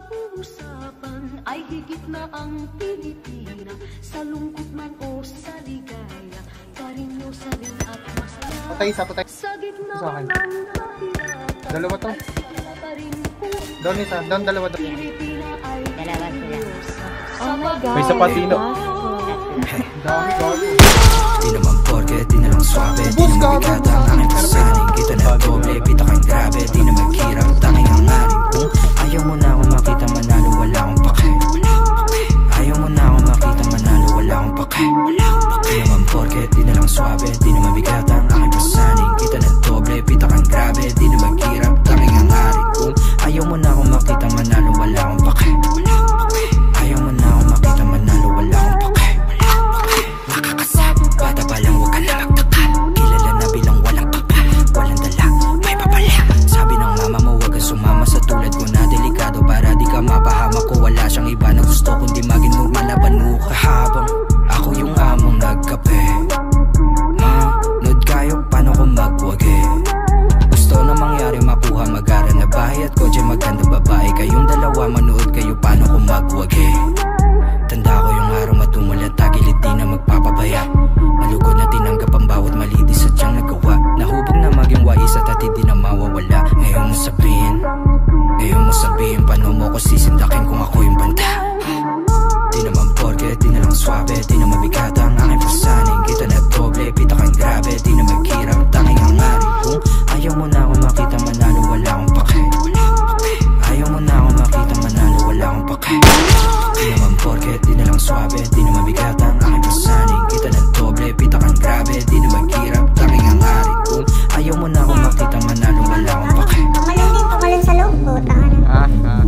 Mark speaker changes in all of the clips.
Speaker 1: pag-uusapan ay higit na ang Pilipina. Sa lungkot man o sa ligaya, parinyo sa rin at masaya.
Speaker 2: Patay isa, patay.
Speaker 1: Sa gitna
Speaker 2: Sa akin.
Speaker 1: ng kahirapan,
Speaker 2: Dalawa to.
Speaker 1: ay sila pa rin po.
Speaker 2: Down isa, down dalawa doon.
Speaker 1: Pilipina ay
Speaker 3: Dalawa sila.
Speaker 1: Oh my God.
Speaker 2: May sapatino. Dami gago.
Speaker 4: Di naman porke, di na lang swabe, di na mabigat ang aking pasaning. Kita na doble, pita kang grabe, di na maghirap, tanging ang aring. Kung ayaw mo na ako makita manalo, wala akong pake. Ayaw mo na ako makita manalo, wala akong pake. Di naman porke, di na lang swabe, di na mabigat ang aking pasaning. Kita na doble, pita kang grabe, di na maghirap, tanging ang aring. Kung ayaw mo na ako makita manalo, wala akong pake. Ayaw mo na ako makita manalo, wala akong pake. Bata pa lang, huwag ka na magtaka. Kilala na bilang walang papa, walang dala, may papala. Sabi ng mama mo, huwag kang sumama sa tulad ko na delikado. Para di ka mapahama ko, wala siyang iba na gusto kundi maging normal na banuka. Habang ako yung among nagkape, manood kayo, paano ko magwagi. Gusto na mangyari, makuha, mag-ara na bahay at kotse, magandang babae. Kayong dalawa, manood kayo, paano ko magwagi. Tanda ko yung araw matumulat, tagilid di na magpapabaya. Malugod na tinanggap ang bawat mali, di sadyang nagawa. Nahubog na maging wais at di na mawawala. Ngayon mo sabihin, paano mo ko sisindakin kung ako yung banta. Di naman porke, di na lang swabe, di na mabigat ang aking pasaning. Kita na doble, pita kang grabe, di na maghirap, tanging ang aring. Kung ayaw mo na ako makita manalo, wala akong pake. Ayaw mo na ako makita manalo, wala akong pake. Di naman porke, di na lang swabe, di na mabigat ang aking pasaning. Kita na doble, pita kang grabe, di na maghirap, tanging ang aring. Kung ayaw mo na ako makita manalo, wala akong pake.
Speaker 3: Tumalon sa loob ko, tangan.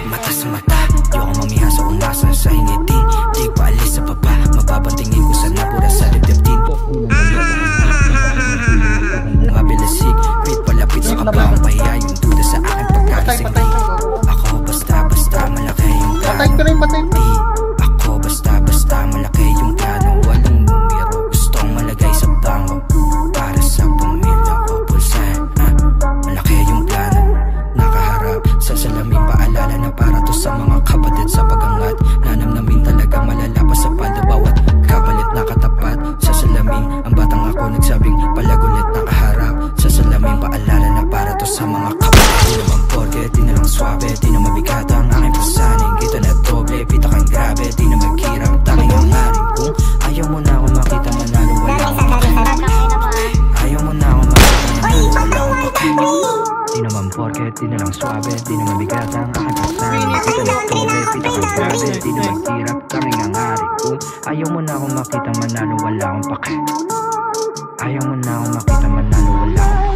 Speaker 4: Mata sa mata, di ako mamiha sa umasan sa ingiti. Di paalis sa baba, mapapantingin ko sa napura sa dibdib. Mga bilasig, wait palapit sa kabang pahiya yung duda sa aking pagkakasing. Ako basta malaki yung
Speaker 2: Patay ko rin, patay ko.
Speaker 4: Ako basta malaki yung plano. Walang numero, gustong malagay sa bangko. Para sa pamilya ko, pulsahan, malaki yung plano. Nakaharap sa salamin, paalala na para to sa mga kapatid sa pagangat. Nanamnamin talaga malala pa sa palda, bawat kapalit na katapat. Sa salamin, ang batang ako nagsabing palagulit na kaharap. Sa salamin, paalala na para to sa mga kapatid. Di naman porke, di na lang swabe, di na mabigat ang aking pasaning. Kita na doble, pita kang grabe, di na maghirap, tanging ang aring. Kung ayaw mo na ako makita manalo, wala akong pake. Ayaw mo na ako makita manalo, wala akong pake. Di naman porke, di na lang swabe, di na mabigat ang aking pasaning. Kita na doble, pita kang grabe, di na maghirap, tanging ang aring. Kung ayaw mo na ako makita manalo, wala akong pake. Ayaw mo na ako makita manalo, wala akong pake.